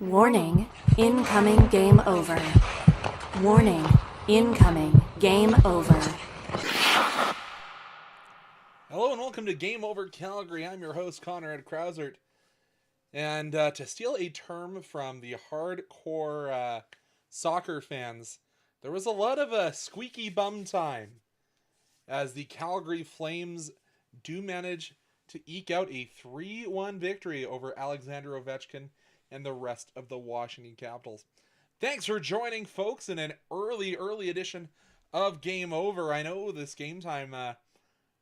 Warning, incoming game over. Warning, incoming game over. Hello and welcome to Game Over Calgary. I'm your host, Conrad Krausert. And to steal a term from the hardcore soccer fans, there was a lot of squeaky bum time as the Calgary Flames do manage to eke out a 3-1 victory over Alexander Ovechkin and the rest of the Washington Capitals. Thanks for joining, folks, in an early edition of Game Over. I know this game time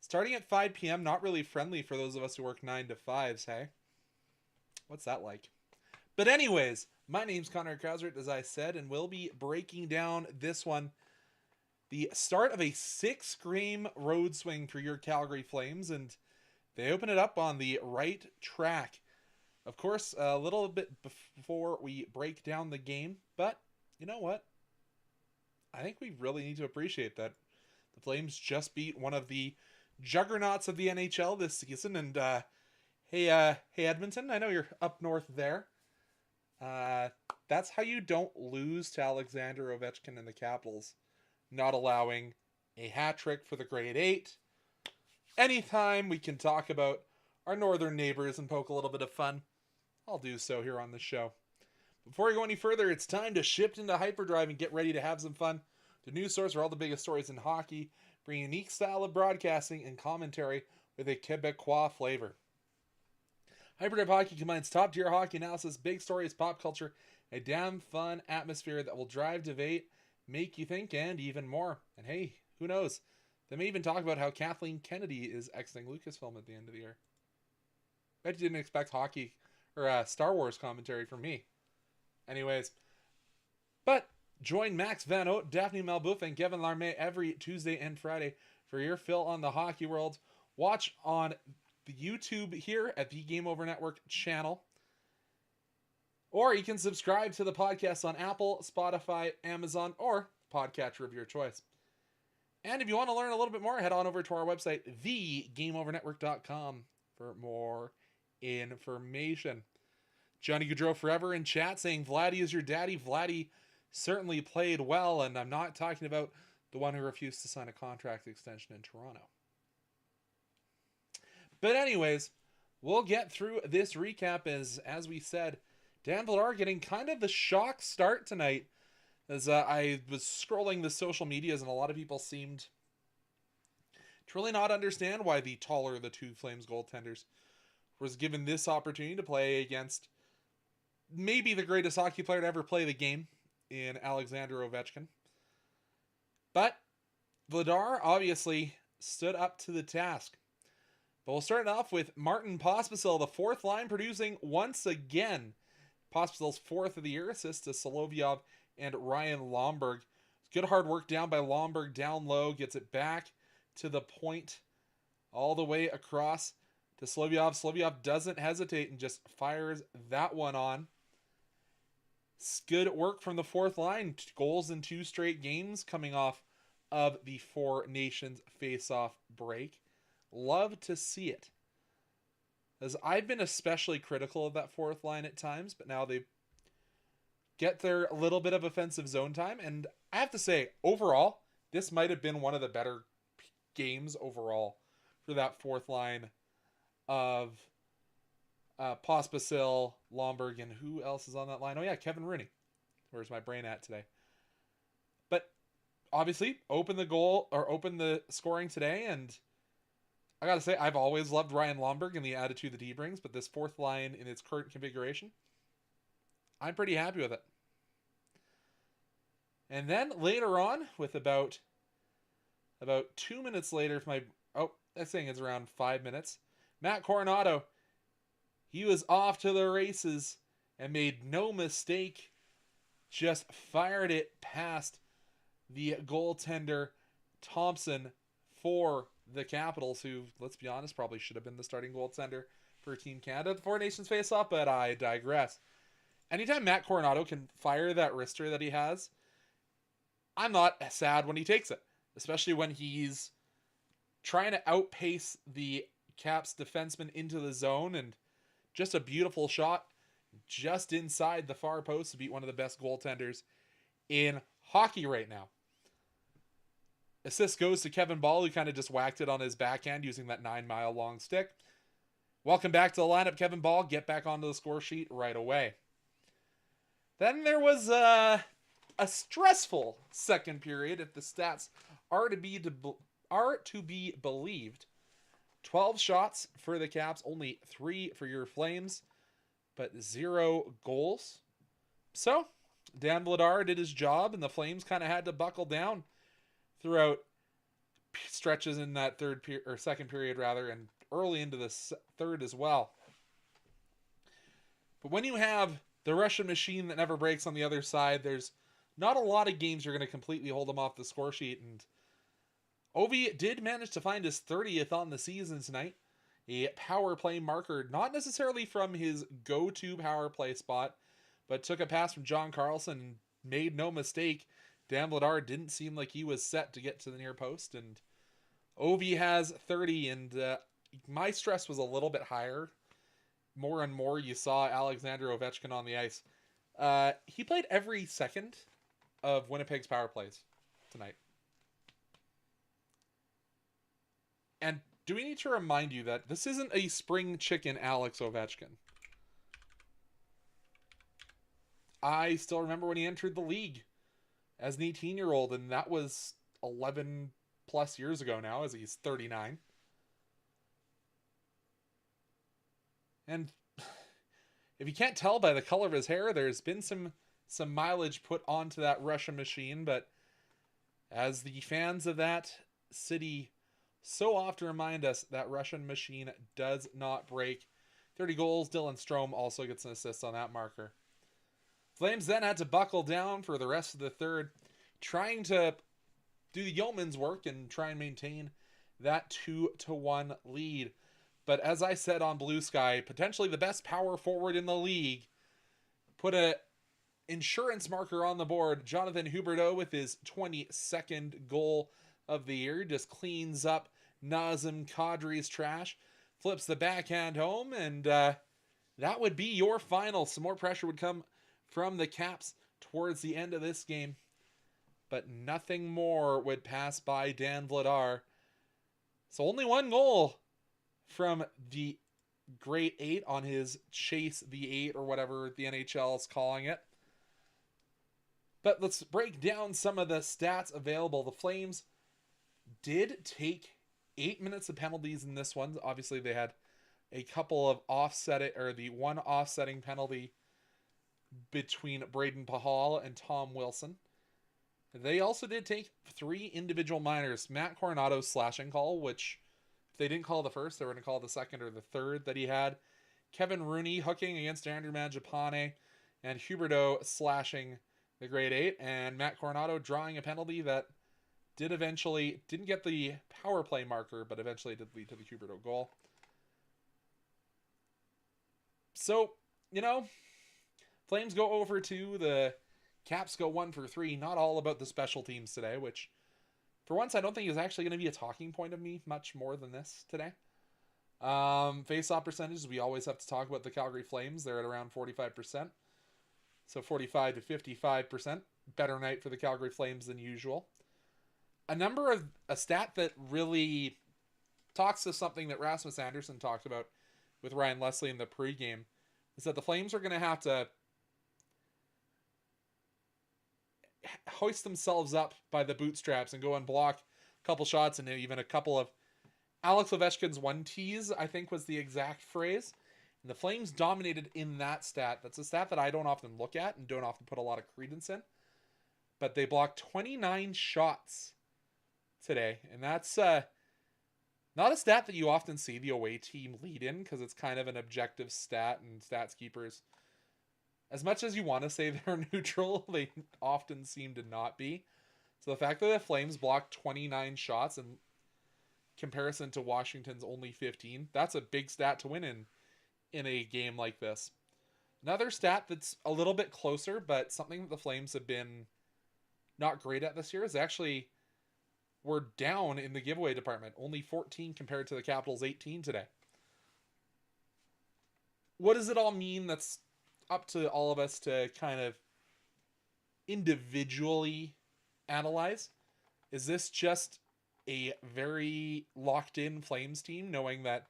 starting at 5 p.m., not really friendly for those of us who work 9 to 5s, hey? What's that like? But anyways, my name's Conrad Krausert, as I said, and we'll be breaking down this one. The start of a 6-game road swing for your Calgary Flames, and they open it up on the right track. Of course, a little bit before we break down the game, but you know what? I think we really need to appreciate that the Flames just beat one of the juggernauts of the NHL this season, and hey Edmonton, I know you're up north there. That's how you don't lose to Alexander Ovechkin and the Capitals, not allowing a hat trick for the grade 8. Anytime we can talk about our northern neighbors and poke a little bit of fun, I'll do so here on the show. Before we go any further, it's time to shift into hyperdrive and get ready to have some fun. The news source for all the biggest stories in hockey, bring a unique style of broadcasting and commentary with a Quebecois flavor. Hyperdrive Hockey combines top-tier hockey analysis, big stories, pop culture, a damn fun atmosphere that will drive debate, make you think, and even more. And hey, who knows? They may even talk about how Kathleen Kennedy is exiting Lucasfilm at the end of the year. Bet you didn't expect hockey or Star Wars commentary from me. Anyways, but join Max Van Oat, Daphne Malbouf, and Kevin Larmé every Tuesday and Friday for your fill on the hockey world. Watch on the YouTube here at the Game Over Network channel. Or you can subscribe to the podcast on Apple, Spotify, Amazon, or podcatcher of your choice. And if you want to learn a little bit more, head on over to our website, thegameovernetwork.com, for more information. Johnny Gaudreau forever in chat saying Vladdy is your daddy. Vladdy certainly played well, and I'm not talking about the one who refused to sign a contract extension in Toronto. But anyways, we'll get through this recap as we said, Dan Vladar getting kind of the shock start tonight, as I was scrolling the social medias and a lot of people seemed to really not understand why the taller of the two Flames goaltenders was given this opportunity to play against maybe the greatest hockey player to ever play the game in Alexander Ovechkin. But Vladar obviously stood up to the task. But we'll start off with Martin Pospisil, the fourth line, producing once again. Pospisil's fourth of the year, assist to Solovyov and Ryan Lomberg. Good hard work down by Lomberg, down low, gets it back to the point, all the way across to Solovyov. Solovyov doesn't hesitate and just fires that one on. Good work from the fourth line. Goals in 2 straight games coming off of the Four Nations face-off break. Love to see it. As I've been especially critical of that fourth line at times, but now they get their little bit of offensive zone time. And I have to say, overall, this might have been one of the better games overall for that fourth line of Pospisil, Lomberg, and who else is on that line? Oh yeah, Kevin Rooney. Where's my brain at today? But obviously, open the scoring today, and I gotta say, I've always loved Ryan Lomberg and the attitude that he brings, but this fourth line in its current configuration, I'm pretty happy with it. And then later on, with about 2 minutes later, that's saying it's around 5 minutes, Matt Coronado, he was off to the races and made no mistake, just fired it past the goaltender Thompson for the Capitals, who, let's be honest, probably should have been the starting goaltender for Team Canada at the Four Nations face-off, but I digress. Anytime Matt Coronado can fire that wrister that he has, I'm not sad when he takes it, especially when he's trying to outpace the Caps defenseman into the zone, and just a beautiful shot. just inside the far post to beat one of the best goaltenders in hockey right now. Assist goes to Kevin Ball, who kind of just whacked it on his backhand using that 9-mile long stick. Welcome back to the lineup, Kevin Ball. Get back onto the score sheet right away. Then there was a stressful second period, if the stats are to be believed. 12 shots for the Caps, only 3 for your Flames, but 0 goals. So, Dan Vladar did his job, and the Flames kind of had to buckle down throughout stretches in that second period, and early into the third as well. But when you have the Russian machine that never breaks on the other side, there's not a lot of games you're going to completely hold them off the score sheet, and Ovi did manage to find his 30th on the season tonight. A power play marker, not necessarily from his go-to power play spot, but took a pass from John Carlson and made no mistake. Dan Vladar didn't seem like he was set to get to the near post, and Ovi has 30, and my stress was a little bit higher. More and more you saw Alexander Ovechkin on the ice. He played every second of Winnipeg's power plays tonight. And do we need to remind you that this isn't a spring chicken Alex Ovechkin? I still remember when he entered the league as an 18-year-old, and that was 11 plus years ago now, as he's 39. And if you can't tell by the color of his hair, there's been some mileage put onto that Russian machine, but as the fans of that city so often remind us, that Russian machine does not break. 30 goals, Dylan Strome also gets an assist on that marker. Flames then had to buckle down for the rest of the third, trying to do the yeoman's work and try and maintain that 2-1 lead. But as I said on Blue Sky, potentially the best power forward in the league put a insurance marker on the board. Jonathan Huberdeau with his 22nd goal of the year just cleans up Nazem Kadri's trash, flips the backhand home, and that would be your final. Some more pressure would come from the Caps towards the end of this game, but nothing more would pass by Dan Vladar. So only one goal from the Great 8 on his Chase the 8, or whatever the NHL is calling it. But let's break down some of the stats available. The Flames did take 8 minutes of penalties in this one. Obviously, they had a couple of the one offsetting penalty between Braden Pahal and Tom Wilson. They also did take 3 individual minors. Matt Coronado's slashing call, which if they didn't call the first, they were going to call the second or the third that he had. Kevin Rooney hooking against Andrew Mangiapane, and Huberdeau slashing the Grade 8, and Matt Coronado drawing a penalty that didn't get the power play marker, but eventually did lead to the Huberdeau goal. So, Flames go over 2, the Caps go 1 for 3. Not all about the special teams today, which for once I don't think is actually going to be a talking point of me much more than this today. Face-off percentages, we always have to talk about the Calgary Flames. They're at around 45%. So 45 to 55%. Better night for the Calgary Flames than usual. A stat that really talks to something that Rasmus Andersson talked about with Ryan Leslie in the pregame, is that the Flames are going to have to hoist themselves up by the bootstraps and go and block a couple shots, and even a couple of Alex Ovechkin's 1-tees, I think was the exact phrase. And the Flames dominated in that stat. That's a stat that I don't often look at and don't often put a lot of credence in. But they blocked 29 shots today. And that's not a stat that you often see the away team lead in, because it's kind of an objective stat, and stats keepers, as much as you want to say they're neutral, they often seem to not be. So the fact that the Flames blocked 29 shots in comparison to Washington's only 15, that's a big stat to win in a game like this. Another stat that's a little bit closer, but something that the Flames have been not great at this year, is actually we're down in the giveaway department. Only 14 compared to the Capitals' 18 today. What does it all mean? That's up to all of us to kind of individually analyze. Is this just a very locked in Flames team, knowing that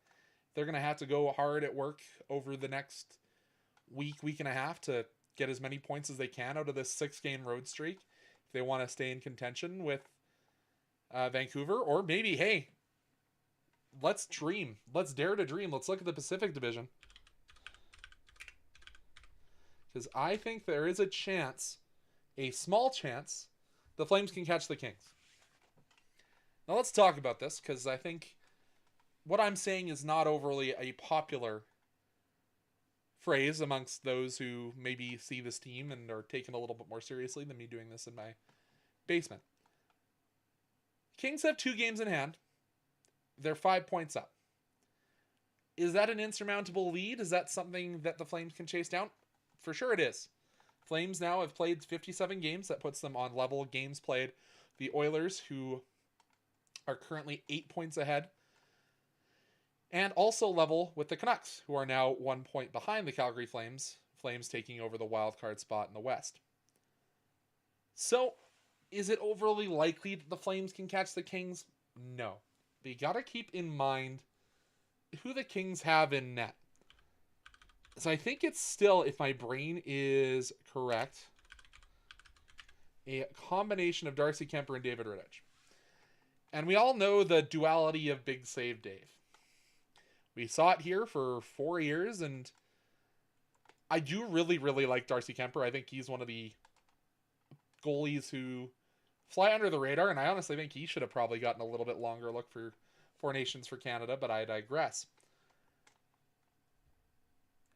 they're going to have to go hard at work over the next week and a half to get as many points as they can out of this 6-game road streak if they want to stay in contention with Vancouver? Or maybe, hey, let's dream. Let's dare to dream. Let's look at the Pacific Division. Because I think there is a chance, a small chance, the Flames can catch the Kings. Now let's talk about this, because I think what I'm saying is not overly a popular phrase amongst those who maybe see this team and are taken a little bit more seriously than me doing this in my basement. Kings have 2 games in hand. They're 5 points up. Is that an insurmountable lead? Is that something that the Flames can chase down? For sure it is. Flames now have played 57 games. That puts them on level games played. The Oilers, who are currently 8 points ahead. And also level with the Canucks, who are now 1 point behind the Calgary Flames. Flames taking over the wildcard spot in the West. So, is it overly likely that the Flames can catch the Kings? No. But you gotta keep in mind who the Kings have in net. So I think it's still, if my brain is correct, a combination of Darcy Kemper and David Rittich. And we all know the duality of Big Save Dave. We saw it here for 4 years, and I do really, really like Darcy Kemper. I think he's one of the goalies who fly under the radar, and I honestly think he should have probably gotten a little bit longer look for Four Nations for Canada, but I digress.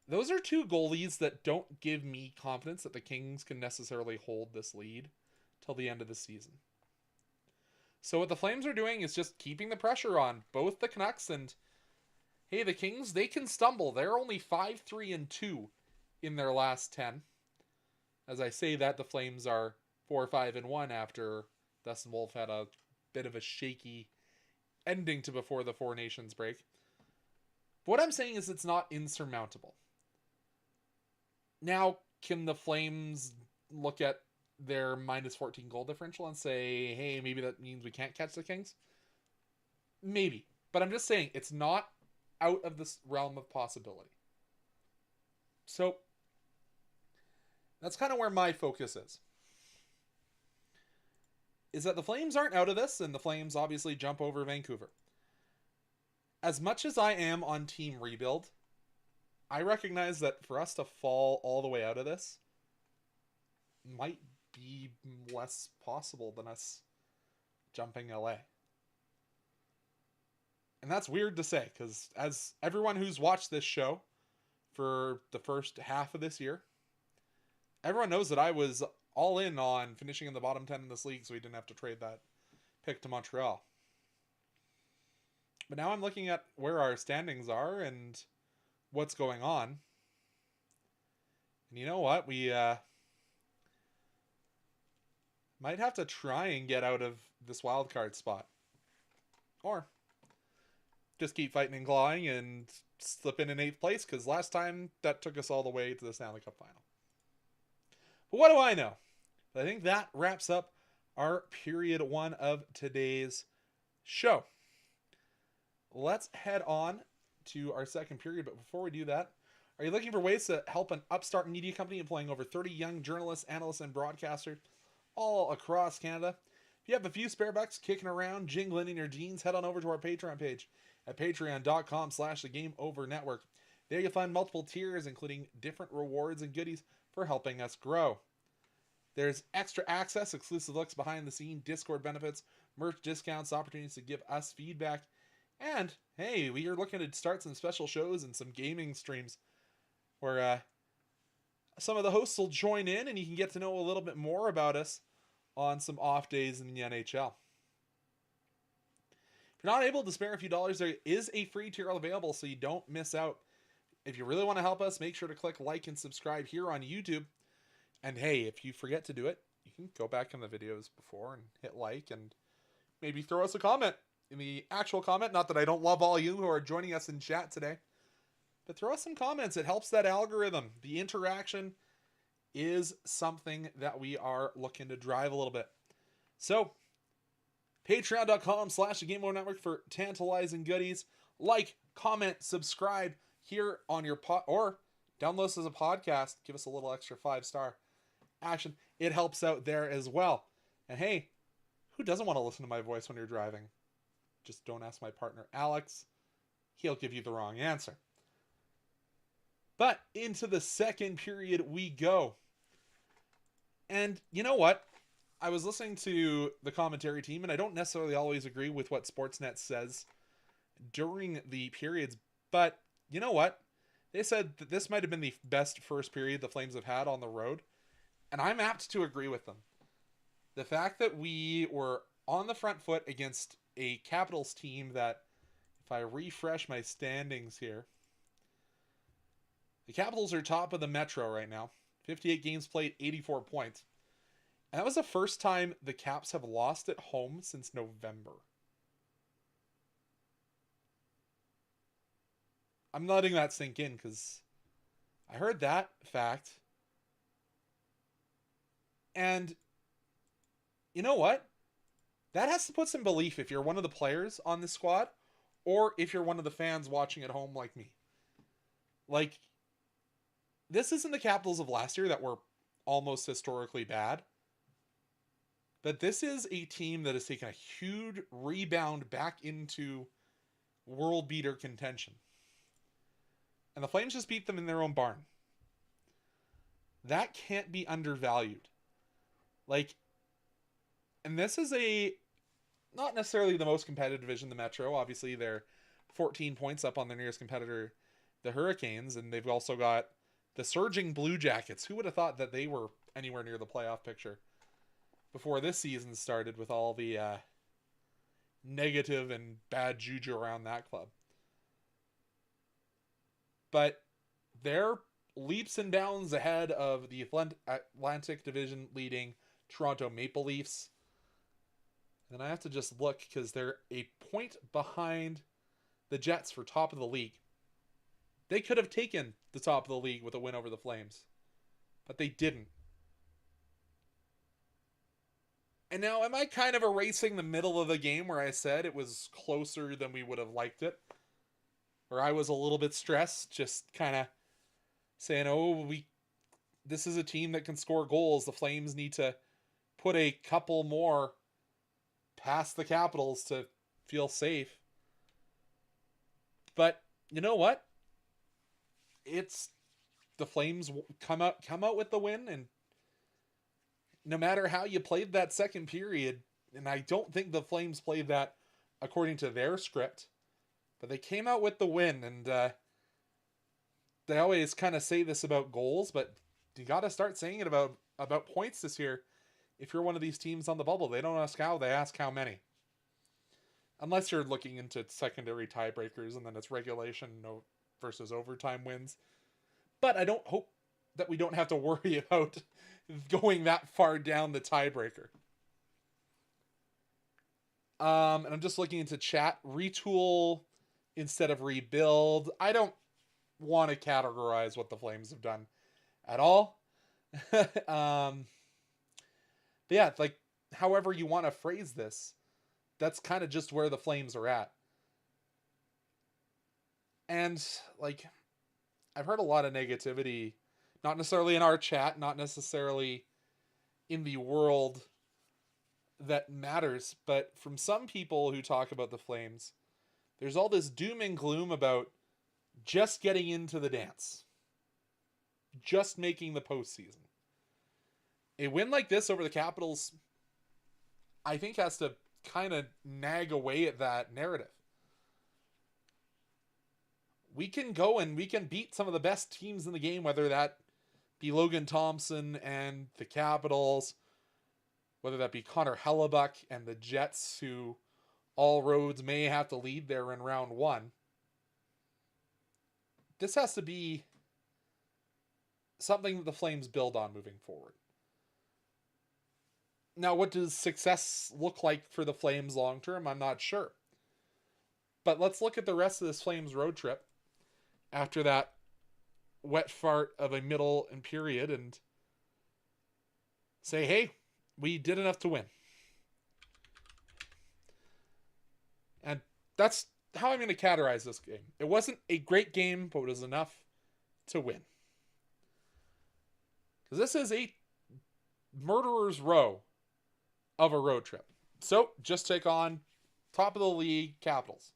Those are 2 goalies that don't give me confidence that the Kings can necessarily hold this lead till the end of the season. So what the Flames are doing is just keeping the pressure on both the Canucks and, hey, the Kings, they can stumble. They're only 5-3-2 in their last 10. As I say that, the Flames are 4-5-1 after Dustin Wolf had a bit of a shaky ending to before the Four Nations break. But what I'm saying is it's not insurmountable. Now, can the Flames look at their minus 14 goal differential and say, hey, maybe that means we can't catch the Kings? Maybe. But I'm just saying, it's not out of this realm of possibility. So, that's kind of where my focus is that the Flames aren't out of this, and the Flames obviously jump over Vancouver. As much as I am on team rebuild, I recognize that for us to fall all the way out of this might be less possible than us jumping LA. And that's weird to say, because as everyone who's watched this show for the first half of this year, everyone knows that I was all in on finishing in the bottom 10 in this league, so we didn't have to trade that pick to Montreal. But now I'm looking at where our standings are and what's going on. And you know what? We might have to try and get out of this wild card spot. Or just keep fighting and clawing and slip in 8th place, because last time that took us all the way to the Stanley Cup final. But what do I know? I think that wraps up our period 1 of today's show. Let's head on to our second period, but before we do that, are you looking for ways to help an upstart media company employing over 30 young journalists, analysts, and broadcasters all across Canada? If you have a few spare bucks kicking around, jingling in your jeans, head on over to our Patreon page at patreon.com/thegameovernetwork. There you'll find multiple tiers, including different rewards and goodies for helping us grow. There's extra access, exclusive looks behind the scene, Discord benefits, merch discounts, opportunities to give us feedback. And, hey, we are looking to start some special shows and some gaming streams where some of the hosts will join in and you can get to know a little bit more about us on some off days in the NHL. If you're not able to spare a few dollars, there is a free tier available, so you don't miss out. If you really want to help us, make sure to click like and subscribe here on YouTube. And hey, if you forget to do it, you can go back in the videos before and hit like and maybe throw us a comment in the actual comment. Not that I don't love all you who are joining us in chat today. But throw us some comments. It helps that algorithm. The interaction is something that we are looking to drive a little bit. So, patreon.com/the Game On Network for tantalizing goodies. Like, comment, subscribe here on your or download us as a podcast. Give us a little extra 5-star action. It helps out there as well. And hey, who doesn't want to listen to my voice when you're driving? Just don't ask my partner, Alex. He'll give you the wrong answer. But into the second period we go. And you know what? I was listening to the commentary team, and I don't necessarily always agree with what Sportsnet says during the periods, but you know what? They said that this might have been the best first period the Flames have had on the road, and I'm apt to agree with them. The fact that we were on the front foot against a Capitals team that, if I refresh my standings here, the Capitals are top of the Metro right now. 58 games played, 84 points. And that was the first time the Caps have lost at home since November. I'm letting that sink in because I heard that fact. And you know what? That has to put some belief if you're one of the players on the squad or if you're one of the fans watching at home like me. Like, this isn't the Capitals of last year that were almost historically bad. But this is a team that has taken a huge rebound back into world beater contention. And the Flames just beat them in their own barn. That can't be undervalued. Like, and this is not necessarily the most competitive division, the Metro. Obviously, they're 14 points up on their nearest competitor, the Hurricanes, and they've also got the surging Blue Jackets. Who would have thought that they were anywhere near the playoff picture before this season started with all the negative and bad juju around that club? But they're leaps and bounds ahead of the Atlantic Division leading Toronto Maple Leafs. And I have to just look because they're a point behind the Jets for top of the league. They could have taken the top of the league with a win over the Flames, but they didn't. And now, am I kind of erasing the middle of the game where I said it was closer than we would have liked it? Or I was a little bit stressed, just kind of saying, oh, this is a team that can score goals. The Flames need to put a couple more past the Capitals to feel safe. But you know what? It's the Flames come out with the win, and no matter how you played that second period, and I don't think the Flames played that according to their script, but they came out with the win, and they always kind of say this about goals, but you got to start saying it about points this year. If you're one of these teams on the bubble, they don't ask how, they ask how many. Unless you're looking into secondary tiebreakers, and then it's regulation versus overtime wins. But I don't hope that we don't have to worry about going that far down the tiebreaker. And I'm just looking into chat. Retool instead of rebuild. I don't want to categorize what the Flames have done at all. But yeah, like, however you want to phrase this, that's kind of just where the Flames are at. And, like, I've heard a lot of negativity, not necessarily in our chat, not necessarily in the world that matters, but from some people who talk about the Flames, there's all this doom and gloom about just getting into the dance, just making the postseason. A win like this over the Capitals, I think, has to kind of nag away at that narrative. We can go and we can beat some of the best teams in the game, whether that be Logan Thompson and the Capitals, whether that be Connor Hellebuck and the Jets, who all roads may have to lead there in round one. This has to be something that the Flames build on moving forward. Now, what does success look like for the Flames long term? I'm not sure. But let's look at the rest of this Flames road trip. after that wet fart of a middle and period and say, hey, we did enough to win. And that's how I'm going to categorize this game. It wasn't a great game, but it was enough to win. Because this is a murderer's row of a road trip. So, just take on top of the league Capitals.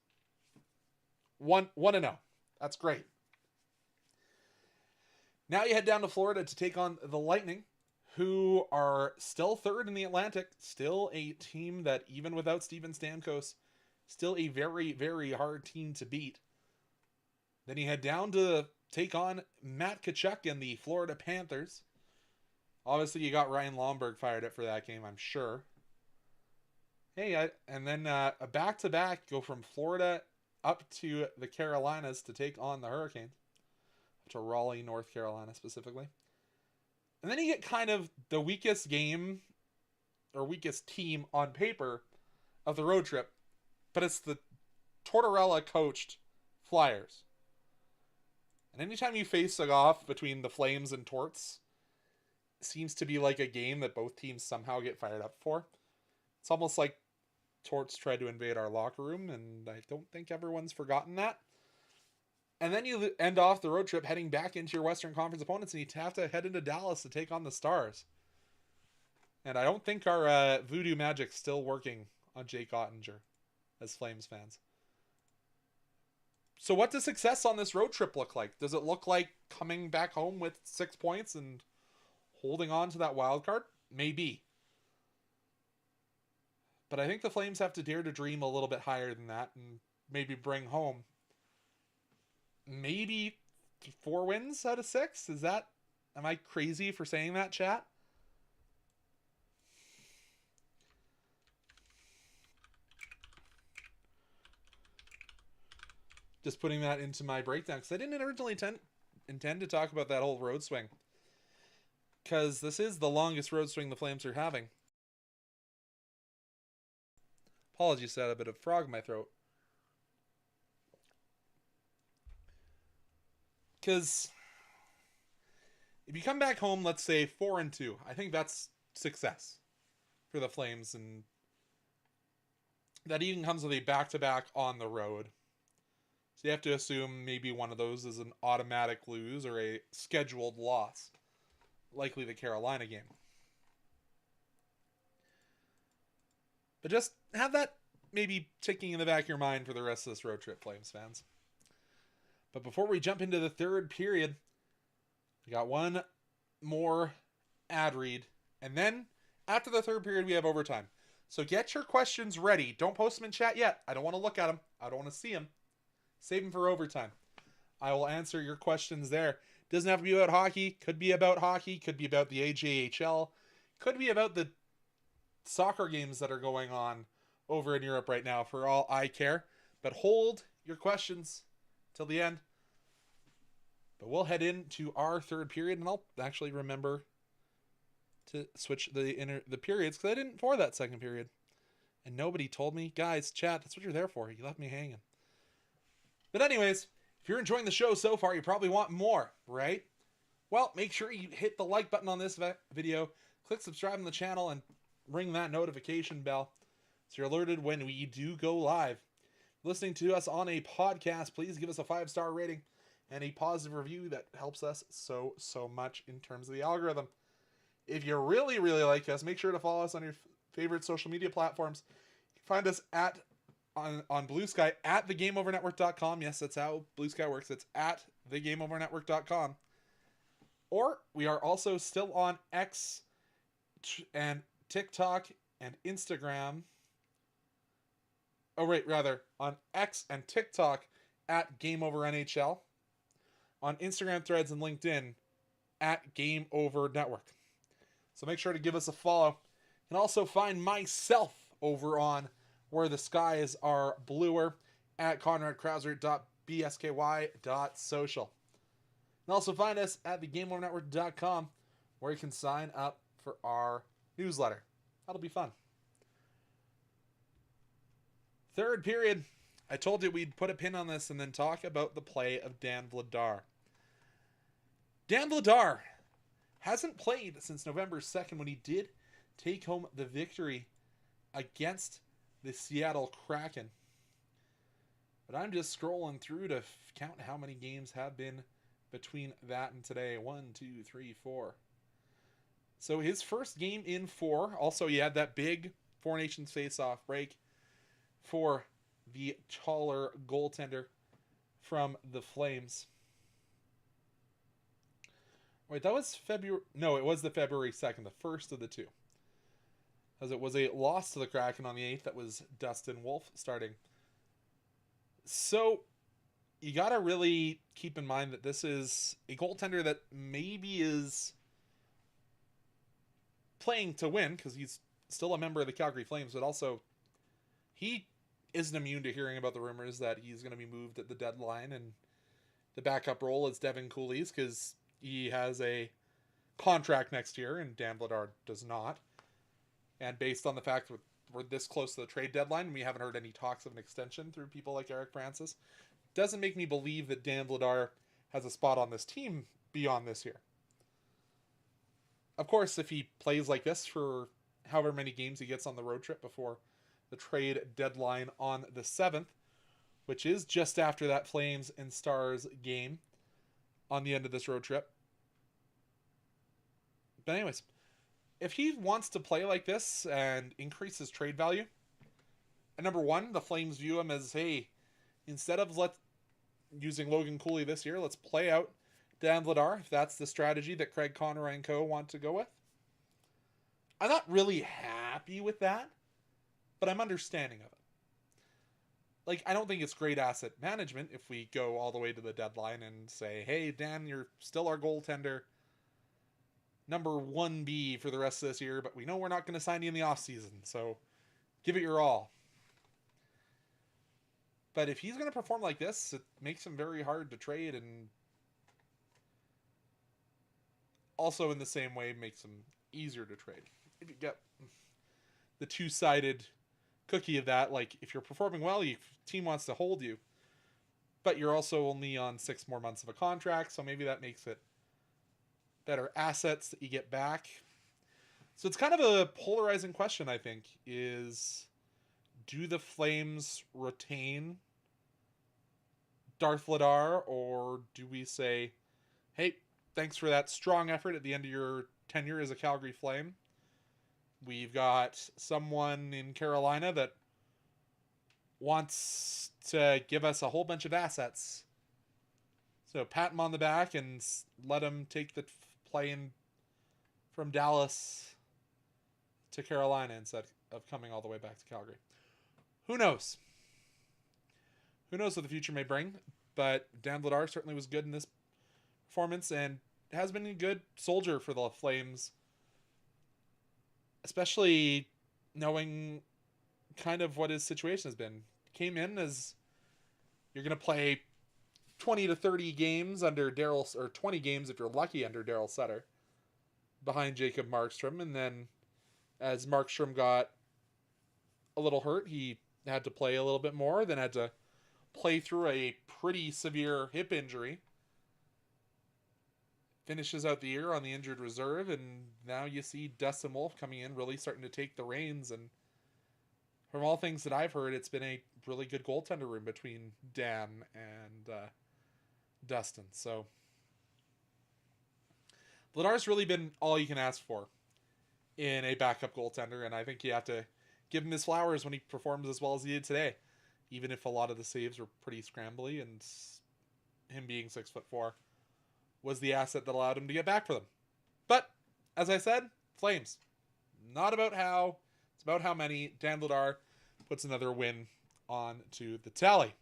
1-0. That's great. Now you head down to Florida to take on the Lightning, who are still third in the Atlantic. Still a team that, even without Steven Stamkos, still a very, very hard team to beat. Then you head down to take on Matt Tkachuk and the Florida Panthers. Obviously, you got Ryan Lomberg fired up for that game, I'm sure. Hey, and then a back-to-back go from Florida up to the Carolinas to take on the Hurricanes. To Raleigh, North Carolina specifically. And then you get kind of the weakest game or weakest team on paper of the road trip. But it's the Tortorella-coached Flyers. And anytime you face a off between the Flames and Torts, it seems to be like a game that both teams somehow get fired up for. It's almost like Torts tried to invade our locker room, and I don't think everyone's forgotten that. And then you end off the road trip heading back into your Western Conference opponents, and you have to head into Dallas to take on the Stars. And I don't think our voodoo magic's still working on Jake Ottinger as Flames fans. So what does success on this road trip look like? Does it look like coming back home with 6 points and holding on to that wild card? Maybe. But I think the Flames have to dare to dream a little bit higher than that and maybe bring home maybe 4 wins out of 6. Am I crazy for saying that, chat? Just putting that into my breakdown, because I didn't originally intend to talk about that whole road swing, because this is the longest road swing the Flames are having. Apologies, I had a bit of frog in my throat. Because if you come back home, let's say 4-2, I think that's success for the Flames, and that even comes with a back-to-back on the road. So you have to assume maybe one of those is an automatic lose or a scheduled loss. Likely the Carolina game. But just have that maybe ticking in the back of your mind for the rest of this road trip, Flames fans. But before we jump into the third period, we got one more ad read. And then after the third period, we have overtime. So get your questions ready. Don't post them in chat yet. I don't want to look at them. I don't want to see them. Save them for overtime. I will answer your questions there. Doesn't have to be about hockey. Could be about hockey. Could be about the AJHL. Could be about the soccer games that are going on over in Europe right now, for all I care. But hold your questions till the end. But we'll head into our third period, and I'll actually remember to switch the periods, because I didn't for that second period. And nobody told me. Guys, chat, that's what you're there for. You left me hanging. But anyways, if you're enjoying the show so far, you probably want more, right? Well, make sure you hit the like button on this video, click subscribe on the channel, and ring that notification bell so you're alerted when we do go live. Listening to us on a podcast, please give us a 5-star rating and a positive review. That helps us so much in terms of the algorithm. If you really like us, make sure to follow us on your favorite social media platforms. You can find us on Blue Sky at thegameovernetwork.com. Yes, that's how Blue Sky works. It's at thegameovernetwork.com. Or we are also still on X and TikTok and Instagram. On X and TikTok at Game Over NHL. On Instagram, Threads, and LinkedIn at Game Over Network. So make sure to give us a follow. You can also find myself over on Where the Skies Are Bluer at conradkrausert.bsky.social. And also find us at thegameovernetwork.com, where you can sign up for our newsletter. That'll be fun. Third period, I told you we'd put a pin on this and then talk about the play of Dan Vladar. Dan Vladar hasn't played since November 2nd when he did take home the victory against the Seattle Kraken. But I'm just scrolling through to count how many games have been between that and today. 1, 2, 3, 4. So his first game in 4. Also, he had that big Four Nations face-off break for the taller goaltender from the Flames. Wait, that was February... No, it was the February 2nd, the first of the two. As it was a loss to the Kraken on the 8th. That was Dustin Wolf starting. So, you got to really keep in mind that this is a goaltender that maybe is playing to win, because he's still a member of the Calgary Flames, but also he isn't immune to hearing about the rumors that he's going to be moved at the deadline, and the backup role is Devin Cooley's, because he has a contract next year, and Dan Vladar does not. And based on the fact that we're this close to the trade deadline, and we haven't heard any talks of an extension through people like Eric Francis, doesn't make me believe that Dan Vladar has a spot on this team beyond this year. Of course, if he plays like this for however many games he gets on the road trip before the trade deadline on the 7th, which is just after that Flames and Stars game on the end of this road trip. But anyways, if he wants to play like this and increase his trade value, and number one, the Flames view him as, hey, instead of using Logan Cooley this year, let's play out Dan Vladar, if that's the strategy that Craig Conrad and co. want to go with. I'm not really happy with that, but I'm understanding of it. Like, I don't think it's great asset management if we go all the way to the deadline and say, hey, Dan, you're still our goaltender, number 1B for the rest of this year, but we know we're not going to sign you in the offseason, so give it your all. But if he's going to perform like this, it makes him very hard to trade, and also in the same way makes him easier to trade. If you get the two-sided cookie of that, like if you're performing well, your team wants to hold you, but you're also only on 6 more months of a contract, so maybe that makes it better assets that you get back. So it's kind of a polarizing question, I think, is do the Flames retain Darth Vladar, or do we say, hey, thanks for that strong effort at the end of your tenure as a Calgary Flame. We've got someone in Carolina that wants to give us a whole bunch of assets. So pat him on the back and let him take the plane from Dallas to Carolina instead of coming all the way back to Calgary. Who knows? Who knows what the future may bring, but Dan Vladar certainly was good in this performance and has been a good soldier for the Flames, especially knowing kind of what his situation has been. Came in as you're going to play 20 to 30 games under Daryl, or 20 games if you're lucky under Daryl Sutter, behind Jacob Markstrom, and then as Markstrom got a little hurt, he had to play a little bit more, then had to play through a pretty severe hip injury. Finishes out the year on the injured reserve, and now you see Dustin Wolf coming in, really starting to take the reins, and from all things that I've heard, it's been a really good goaltender room between Dan and Dustin. So Vladar's really been all you can ask for in a backup goaltender, and I think you have to give him his flowers when he performs as well as he did today, even if a lot of the saves were pretty scrambly, and him being 6'4" was the asset that allowed him to get back for them. But, as I said, Flames. Not about how, it's about how many. Dan Vladar puts another win on to the tally.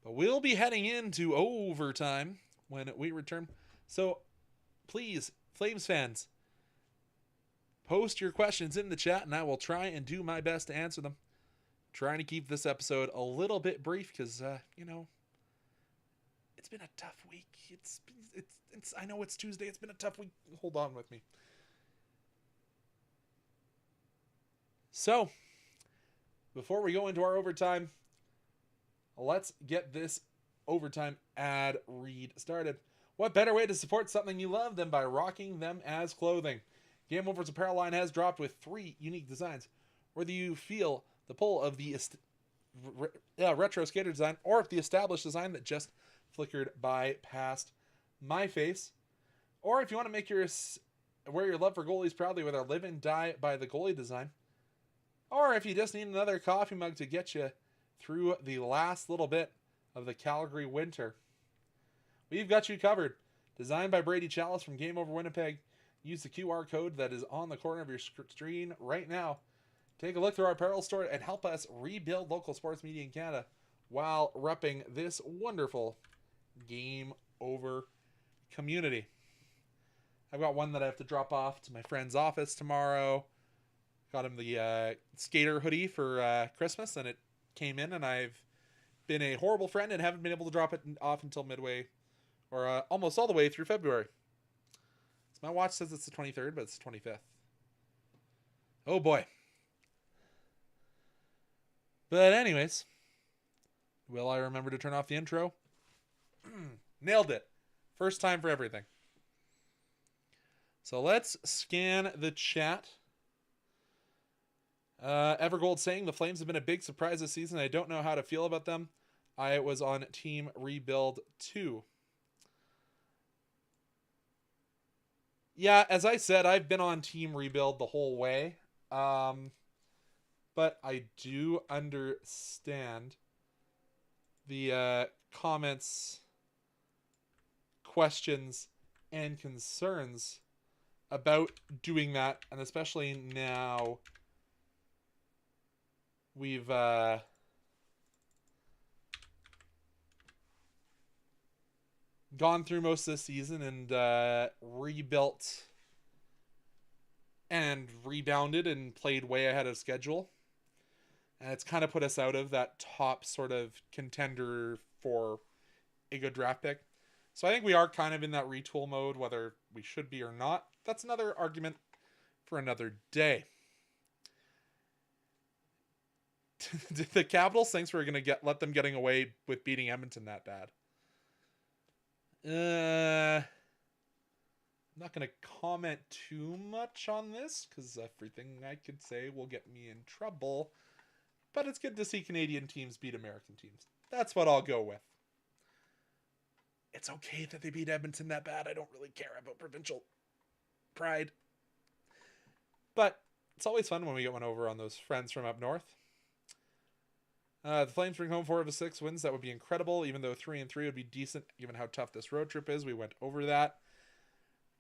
But we'll be heading into overtime when we return. So, please, Flames fans, post your questions in the chat, and I will try and do my best to answer them. Trying to keep this episode a little bit brief because, it's been a tough week. It's I know it's Tuesday. It's been a tough week. Hold on with me. So, Before we go into our overtime, let's get this overtime ad read started. What better way to support something you love than by rocking them as clothing? Game Over's apparel line has dropped with 3 unique designs. Whether you feel the pull of the retro skater design or the established design that just flickered by past my face, or if you want to wear your love for goalies proudly with our live and die by the goalie design, or if you just need another coffee mug to get you through the last little bit of the Calgary winter, we've got you covered. Designed by Brady Chalice from Game Over Winnipeg. Use the QR code that is on the corner of your screen right now. Take a look through our apparel store and help us rebuild local sports media in Canada while repping this wonderful Game Over community. I've got one that I have to drop off to my friend's office tomorrow. Got him the skater hoodie for Christmas, and it came in, and I've been a horrible friend and haven't been able to drop it off until midway, or almost all the way through February. So my watch says it's the 23rd, but it's the 25th. Oh boy. But anyways, will I remember to turn off the intro? Nailed it. First time for everything. So let's scan the chat. Evergold saying the Flames have been a big surprise this season. I don't know how to feel about them. I was on Team Rebuild 2. Yeah, as I said, I've been on Team Rebuild the whole way. But I do understand the comments, questions, and concerns about doing that, and especially now we've gone through most of the season and rebuilt and rebounded and played way ahead of schedule. And it's kind of put us out of that top sort of contender for a good draft pick. So I think we are kind of in that retool mode, whether we should be or not. That's another argument for another day. Did the Capitals think we're going to let them getting away with beating Edmonton that bad? I'm not going to comment too much on this because everything I could say will get me in trouble. But it's good to see Canadian teams beat American teams. That's what I'll go with. It's okay that they beat Edmonton that bad. I don't really care about provincial pride. But it's always fun when we get one over on those friends from up north. The Flames bring home 4 of the 6 wins. That would be incredible, even though 3-3 would be decent, given how tough this road trip is. We went over that.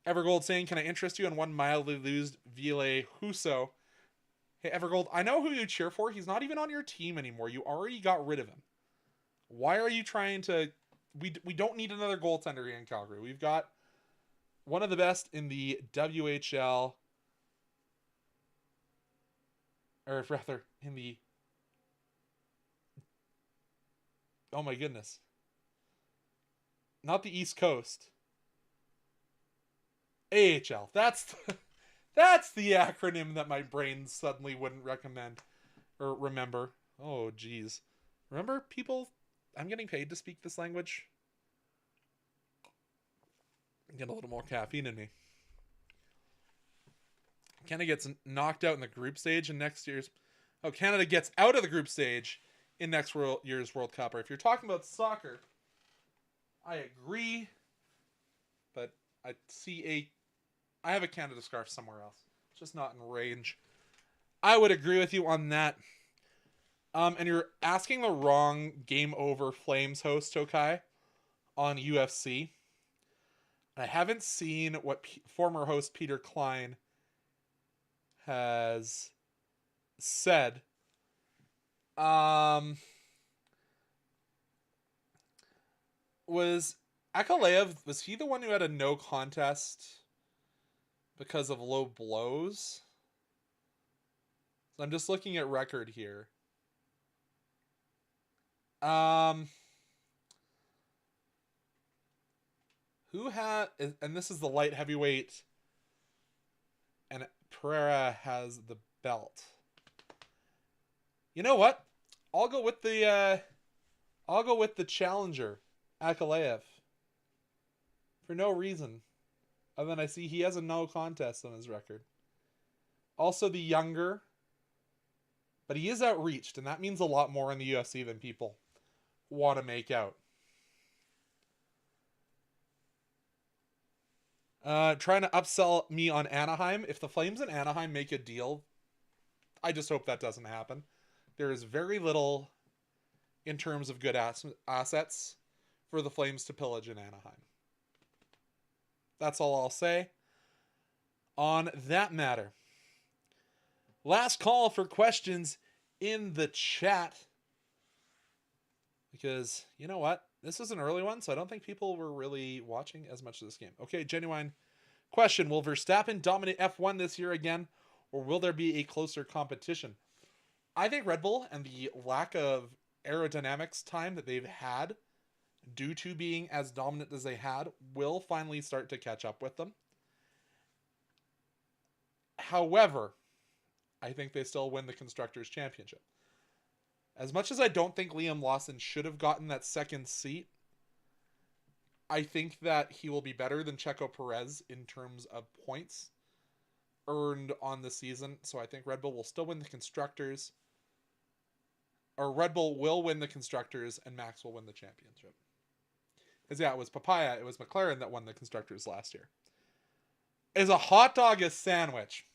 Evergold saying, can I interest you in one mildly losed Ville Husso? Hey, Evergold, I know who you cheer for. He's not even on your team anymore. You already got rid of him. Why are you trying to... We don't need another goaltender here in Calgary. We've got one of the best in the WHL, or rather, in the... Oh my goodness. Not the East Coast. AHL. That's the acronym that my brain suddenly wouldn't recommend or remember. Oh, geez. Remember, people, I'm getting paid to speak this language. Get a little more caffeine in me. Canada gets knocked out in the group stage in next year's... Oh, Canada gets out of the group stage in next year's World Cup. Or if you're talking about soccer, I agree. But I have a Canada scarf somewhere else. It's just not in range. I would agree with you on that. And you're asking the wrong Game Over Flames host, Tokai, on UFC. I haven't seen what former host Peter Klein has said. Was Akalev, was he the one who had a no contest because of low blows? So I'm just looking at record here. Who had, and this is the light heavyweight, and Pereira has the belt. You know what? I'll go with the challenger, Akalaev. For no reason. Other than I see he has a no contest on his record. Also the younger. But he is outreached, and that means a lot more in the UFC than people want to make out. Trying to upsell me on Anaheim. If the Flames and Anaheim make a deal, I just hope that doesn't happen. There is very little in terms of good assets for the Flames to pillage in Anaheim. That's all I'll say on that matter. Last call for questions in the chat. Because, you know what? This is an early one, so I don't think people were really watching as much of this game. Okay, genuine question. Will Verstappen dominate F1 this year again, or will there be a closer competition? I think Red Bull and the lack of aerodynamics time that they've had due to being as dominant as they had will finally start to catch up with them. However, I think they still win the Constructors' Championship. As much as I don't think Liam Lawson should have gotten that second seat, I think that he will be better than Checo Perez in terms of points earned on the season. So I think Red Bull will still win the Constructors. Or Red Bull will win the Constructors and Max will win the championship. Because yeah, it was McLaren that won the Constructors last year. Is a hot dog a sandwich?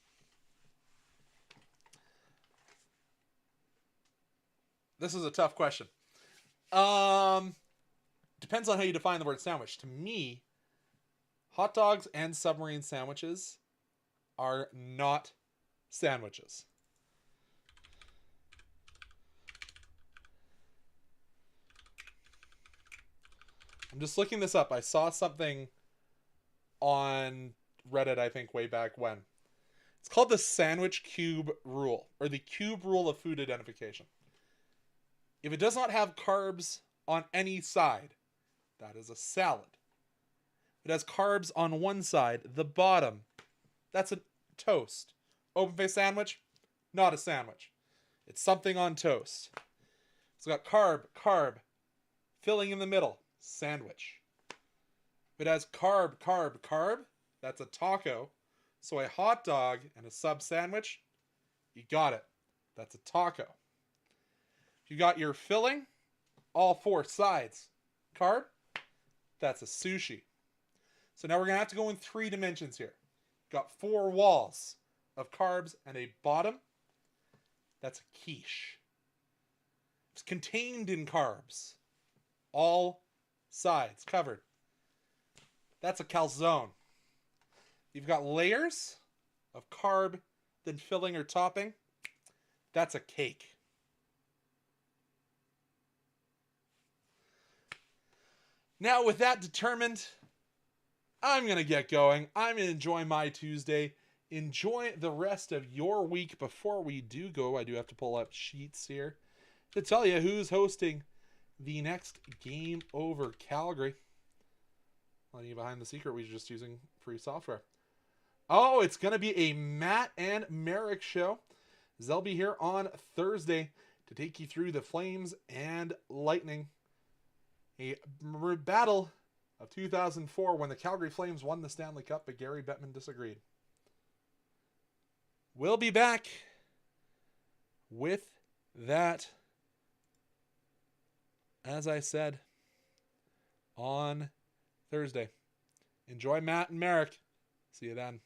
This is a tough question. Depends on how you define the word sandwich. To me, hot dogs and submarine sandwiches are not sandwiches. I'm just looking this up. I saw something on Reddit, I think, way back when. It's called the sandwich cube rule, or the cube rule of food identification. If it does not have carbs on any side, that is a salad. If it has carbs on one side, the bottom, that's a toast. Open face sandwich, not a sandwich. It's something on toast. It's got carb, filling in the middle, sandwich. If it has carb, that's a taco. So a hot dog and a sub sandwich, you got it. That's a taco. You got your filling, all four sides, carb, that's a sushi. So now we're going to have to go in 3 dimensions here. Got 4 walls of carbs and a bottom, that's a quiche. It's contained in carbs, all sides covered. That's a calzone. You've got layers of carb, then filling or topping, that's a cake. Now, with that determined, I'm going to get going. I'm going to enjoy my Tuesday. Enjoy the rest of your week. Before we do go, I do have to pull up sheets here to tell you who's hosting the next Game Over Calgary. Letting you behind the secret, we're just using free software. Oh, it's going to be a Matt and Marek show. They'll be here on Thursday to take you through the Flames and Lightning. A battle of 2004 when the Calgary Flames won the Stanley Cup, but Gary Bettman disagreed. We'll be back with that, as I said, on Thursday. Enjoy Matt and Marek. See you then.